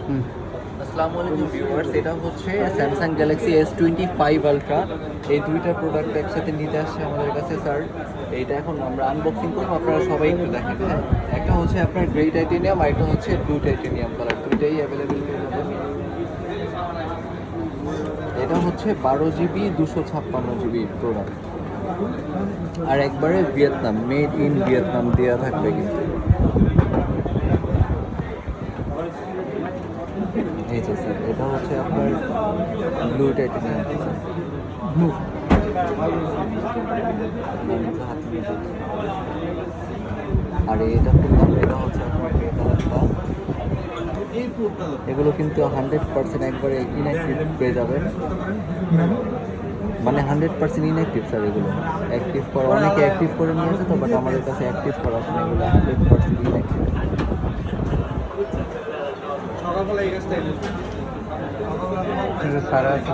আসসালামু আলাইকুম ভিউয়ার্স, এটা হচ্ছে স্যামসাং গ্যালাক্সি S25 আলট্রা। এই দুইটা প্রোডাক্ট একসাথে নিতে আসছে আমাদের কাছে স্যার। এইটা এখন আমরা আনবক্সিং করবো, আপনারা সবাই একটু দেখেন। হ্যাঁ, একটা হচ্ছে আপনার গ্রে টাইটেনিয়াম আর একটা হচ্ছে ব্লু টাইটেনিয়াম কালার, দুইটাই অ্যাভেলেবেল হয়ে যাবে। এটা হচ্ছে 12GB 256GB প্রোডাক্ট, আর একবারে ভিয়েতনাম, মেড ইন ভিয়েতনাম দেওয়া থাকবে কিন্তু। এই যে স্যার, এটা হচ্ছে আপনার ব্লু টাইটেনিয়াম ব্লু। আর এটা খুললাম, এটা হচ্ছে আপনার গ্রে কালারটা। এগুলো কিন্তু 100% একবারে ইনঅ্যাক্টিভ পেয়ে যাবেন, মানে 100% ইনঅ্যাক্টিভ স্যার। এগুলো অ্যাক্টিভ করা, অনেকে অ্যাক্টিভ করে নিয়েছে তো, বাট আমাদের কাছে অ্যাক্টিভ করা আসলে এগুলো 100% ইনঅ্যাক্টিভ। সারা আছে।